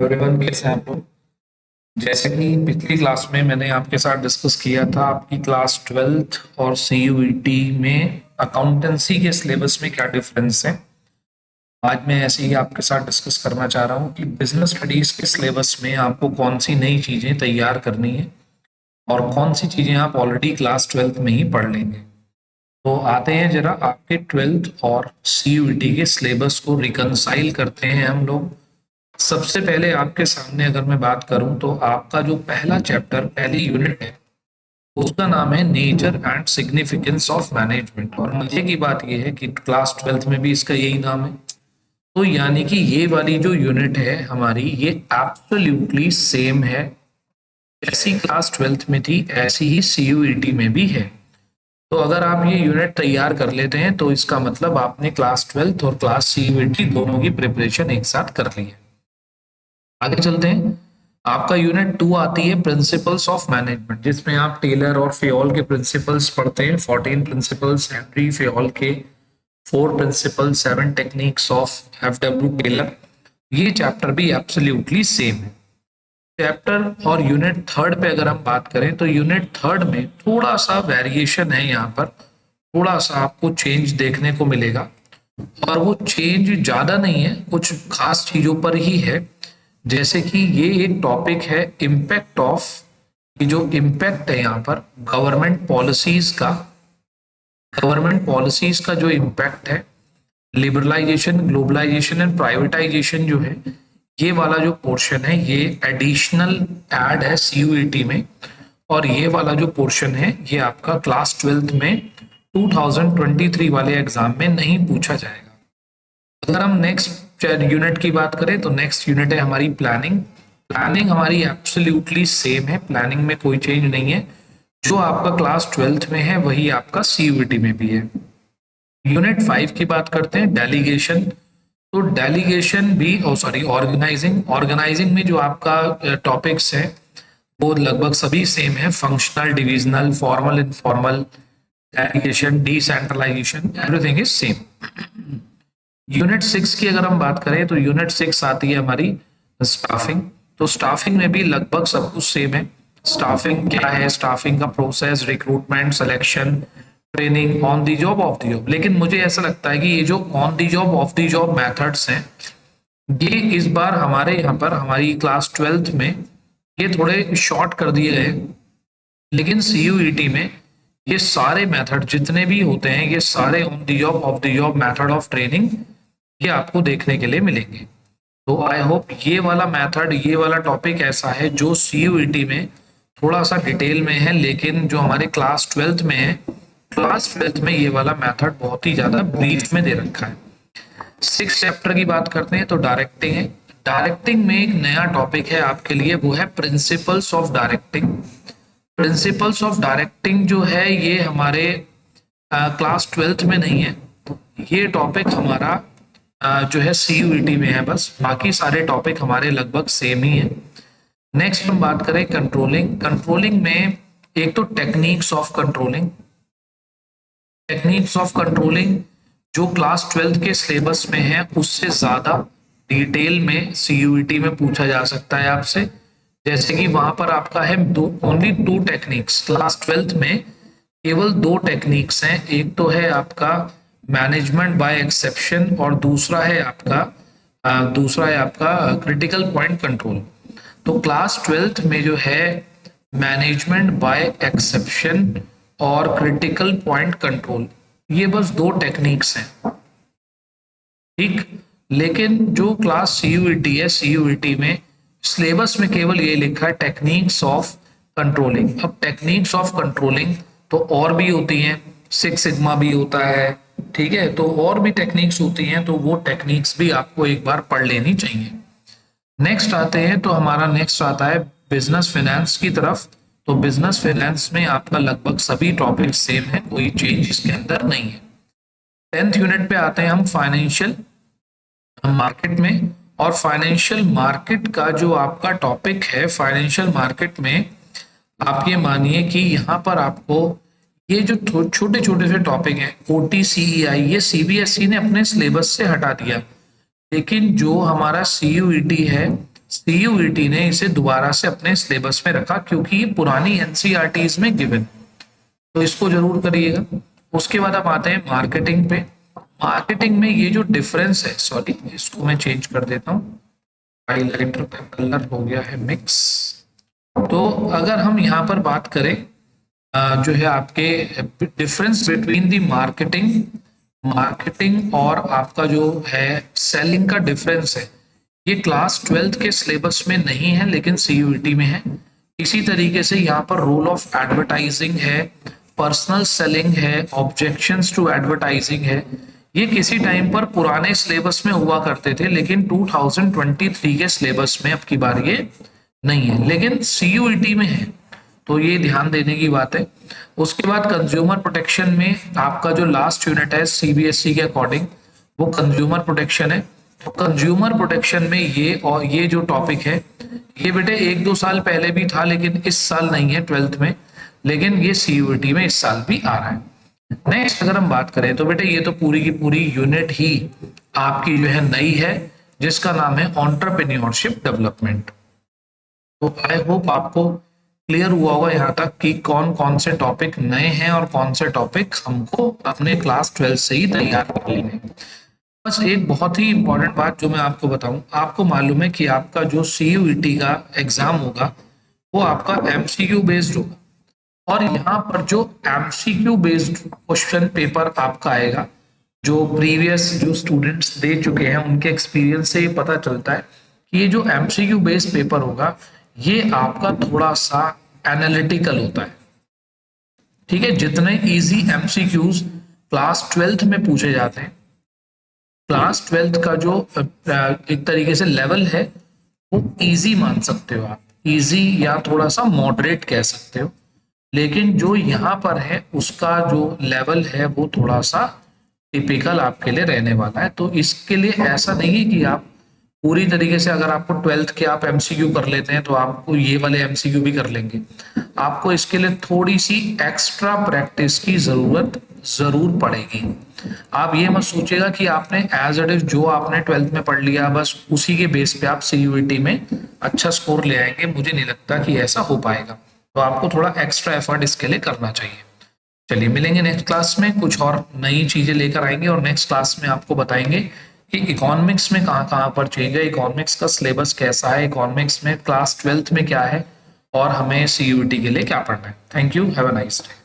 Everyone कैसे हैं आप लोग। जैसे कि पिछली क्लास में मैंने आपके साथ डिस्कस किया था आपकी क्लास 12th और सीयूईटी में अकाउंटेंसी के सिलेबस में क्या डिफरेंस है। आज मैं ऐसे ही आपके साथ डिस्कस करना चाह रहा हूँ कि बिजनेस स्टडीज के सिलेबस में आपको कौन सी नई चीजें तैयार करनी है और कौन सी चीजें आप ऑलरेडी क्लास 12th में ही पढ़ लेंगे। तो आते हैं जरा आपके 12th और सीयूईटी के सिलेबस को रिकंसाइल करते हैं हम लोग। सबसे पहले आपके सामने अगर मैं बात करूं तो आपका जो पहला चैप्टर पहली यूनिट है उसका नाम है nature and significance of management. और मजे की बात यह है कि क्लास 12th में भी इसका यही नाम है। तो यानी कि ये वाली जो यूनिट है हमारी ये एब्सोल्युटली सेम है। जैसी क्लास 12th में थी ऐसी ही सीयूईटी में भी है। तो अगर आप ये यूनिट तैयार कर लेते हैं तो इसका मतलब आपने क्लास 12th और क्लास सीयूईटी दोनों की प्रिपरेशन एक साथ कर ली है। आगे चलते हैं। आपका यूनिट 2 आती है प्रिंसिपल्स ऑफ मैनेजमेंट, जिसमें आप टेलर और फेयोल के प्रिंसिपल्स पढ़ते हैं। 14 प्रिंसिपल्स हेनरी फेयोल के, 4 principle, 7 techniques of F W. Taylor. ये चैप्टर भी एब्सोल्युटली सेम है। चैप्टर और यूनिट 3 पे अगर हम बात करें तो यूनिट 3 में थोड़ा सा वेरिएशन है। यहाँ पर थोड़ा सा आपको चेंज देखने को मिलेगा और वो चेंज ज्यादा नहीं है, कुछ खास चीजों पर ही है। जैसे कि ये एक टॉपिक है इम्पैक्ट ऑफ, कि जो इम्पैक्ट है यहाँ पर गवर्नमेंट पॉलिसीज का जो इम्पैक्ट है, लिबरलाइजेशन, ग्लोबलाइजेशन एंड प्राइवेटाइजेशन जो है, ये वाला जो पोर्शन है ये एडिशनल ऐड है सीयूईटी में। और ये वाला जो पोर्शन है ये आपका क्लास 12th में 2023 वाले एग्जाम में नहीं पूछा जाएगा। अगर हम नेक्स्ट यूनिट की बात करें तो नेक्स्ट यूनिट है हमारी प्लानिंग। प्लानिंग हमारी एब्सोल्युटली सेम है, प्लानिंग में कोई चेंज नहीं है। जो आपका क्लास 12th में है वही आपका सीयूईटी में भी है। यूनिट 5 की बात करते हैं, डेलीगेशन। तो डेलीगेशन भी ऑर्गेनाइजिंग में जो आपका टॉपिक्स है वो लगभग सभी सेम है। Functional, divisional, formal, informal, delegation, decentralisation, everything is same. Unit 6 की अगर हम बात करें तो यूनिट 6 आती है हमारी स्टाफिंग। तो स्टाफिंग में भी लगभग सब कुछ सेम है। स्टाफिंग क्या है, स्टाफिंग का process, recruitment, selection, training, on the job, of the job. लेकिन मुझे ऐसा लगता है कि ये जो on the job, of the job methods हैं ये इस बार हमारे यहाँ पर हमारी क्लास 12th में ये थोड़े शॉर्ट कर दिए गए। लेकिन सीयूईटी में ये सारे मेथड जितने भी होते हैं ये सारे on the job, of the job method of training ये आपको देखने के लिए मिलेंगे। तो आई होप ये वाला मेथड, ये वाला टॉपिक ऐसा है जो सीयूईटी में थोड़ा सा डिटेल में है, लेकिन जो हमारे क्लास 12th में है, क्लास 12th में ये वाला मेथड बहुत ही ज्यादा ब्रीफ में दे रखा है। 6 चैप्टर की बात करते हैं तो डायरेक्टिंग है। डायरेक्टिंग में एक नया टॉपिक है आपके लिए, वो है principles of directing. Principles of directing जो है ये हमारे क्लास 12th में नहीं है। ये टॉपिक हमारा जो है सीयूईटी में है बस, बाकी सारे टॉपिक हमारे लगभग सेम ही है। नेक्स्ट हम बात करें कंट्रोलिंग। कंट्रोलिंग में एक तो techniques of controlling. Techniques of controlling जो क्लास 12th के सिलेबस में है उससे ज्यादा डिटेल में सीयूईटी में पूछा जा सकता है आपसे। जैसे कि वहां पर आपका है ओनली 2 टेक्निक्स। क्लास 12th में केवल 2 टेक्निक्स हैं, एक तो है आपका मैनेजमेंट बाय एक्सेप्शन और दूसरा है आपका क्रिटिकल पॉइंट कंट्रोल। तो क्लास 12th में जो है मैनेजमेंट बाय एक्सेप्शन और क्रिटिकल पॉइंट कंट्रोल, ये बस 2 टेक्निक्स हैं, ठीक। लेकिन जो क्लास सीयूईटी है, सीयूईटी में सिलेबस में केवल ये लिखा है टेक्निक्स ऑफ कंट्रोलिंग। अब टेक्निक्स ऑफ कंट्रोलिंग तो और भी होती हैं, 6 सिग्मा भी होता है, ठीक है। तो और भी टेक्निक्स होती हैं, तो वो टेक्निक्स भी आपको एक बार पढ़ लेनी चाहिए। नेक्स्ट आते हैं तो हमारा नेक्स्ट आता है बिजनेस फाइनेंस की तरफ। तो बिजनेस फाइनेंस में आपका लगभग सभी टॉपिक सेम है, कोई चेंज इसके अंदर नहीं है। 10th यूनिट पे आते हैं हम फाइनेंशियल मार्केट में। और फाइनेंशियल मार्केट का जो आपका टॉपिक है, फाइनेंशियल मार्केट में आप ये मानिए कि यहाँ पर आपको ये जो छोटे छोटे से टॉपिक हैं, OTCEI, ये सीबीएसई ने अपने सिलेबस से हटा दिया। लेकिन जो हमारा सीयूईटी है CUET ने इसे दोबारा से अपने सिलेबस में रखा क्योंकि ये पुरानी NCERTs में गिवन, तो इसको जरूर करिएगा। उसके बाद अब आते हैं मार्केटिंग पे। मार्केटिंग में ये जो डिफरेंस है, सॉरी इसको मैं चेंज कर देता हूँ, हाईलाइटर का कलर हो गया है मिक्स। तो अगर हम यहाँ पर बात करें जो है आपके डिफरेंस बिटवीन दी मार्केटिंग और आपका जो है सेलिंग का डिफरेंस है, ये क्लास 12th के सिलेबस में नहीं है लेकिन CUET में है। इसी तरीके से यहाँ पर रोल ऑफ एडवर्टाइजिंग है, पर्सनल सेलिंग है, ऑब्जेक्शंस टू एडवर्टाइजिंग है। ये किसी टाइम पर पुराने सिलेबस में हुआ करते थे लेकिन 2023 के सिलेबस में अब की बार ये नहीं है, लेकिन CUET में है, तो ये ध्यान देने की बात है। उसके बाद कंज्यूमर प्रोटेक्शन में आपका जो लास्ट यूनिट है CBSE के अकॉर्डिंग वो कंज्यूमर प्रोटेक्शन है। तो कंज्यूमर प्रोटेक्शन में ये और ये जो टॉपिक है ये बेटे 1-2 साल पहले भी था लेकिन इस साल नहीं है 12th में, लेकिन ये CUET में इस साल भी आ रहा है। नेक्स्ट अगर हम बात करें तो बेटे ये तो पूरी की पूरी यूनिट ही आपकी जो है नई है जिसका नाम है एंटरप्रेन्योरशिप डेवलपमेंट। तो आई होप आपको क्लियर हुआ होगा यहाँ तक कि कौन कौन से टॉपिक नए हैं और कौन से टॉपिक हमको अपने क्लास 12 से ही तैयार कर लेने हैं। बस एक बहुत ही इंपॉर्टेंट बात जो मैं आपको बताऊं, आपको मालूम है कि आपका जो CUET का एग्जाम होगा वो आपका MCQ बेस्ड होगा, और यहाँ पर जो MCQ बेस्ड क्वेश्चन पेपर आपका आएगा, जो प्रीवियस जो स्टूडेंट्स दे चुके हैं उनके एक्सपीरियंस से ये पता चलता है कि ये जो MCQ बेस्ड पेपर होगा ये आपका थोड़ा सा एनालिटिकल होता है। ठीक है, जितने इजी MCQs क्लास 12th में पूछे जाते हैं, क्लास 12th का जो एक तरीके से लेवल है वो इजी मान सकते हो आप, इजी या थोड़ा सा मॉडरेट कह सकते हो, लेकिन जो यहाँ पर है उसका जो लेवल है वो थोड़ा सा टिपिकल आपके लिए रहने वाला है। तो इसके लिए ऐसा नहीं है कि आप पूरी तरीके से, अगर आपको 12th के आप MCQ कर लेते हैं तो आपको ये वाले MCQ भी कर लेंगे। आपको इसके लिए थोड़ी सी एक्स्ट्रा प्रैक्टिस की जरूरत जरूर पड़ेगी। आप ये मत सोचिएगा कि आपने एज इट इज जो आपने 12th में पढ़ लिया बस उसी के बेस पे आप CUET में अच्छा स्कोर ले आएंगे, मुझे नहीं लगता कि ऐसा हो पाएगा। तो आपको थोड़ा एक्स्ट्रा एफर्ट इसके लिए करना चाहिए। चलिए मिलेंगे नेक्स्ट क्लास में, कुछ और नई चीजें लेकर आएंगे और नेक्स्ट क्लास में आपको बताएंगे कि इकोनॉमिक्स में कहाँ कहाँ पर चेंज है, इकोनॉमिक्स का सिलेबस कैसा है, इकोनॉमिक्स में क्लास 12th में क्या है और हमें CUET के लिए क्या पढ़ना है। Thank you, have a nice day.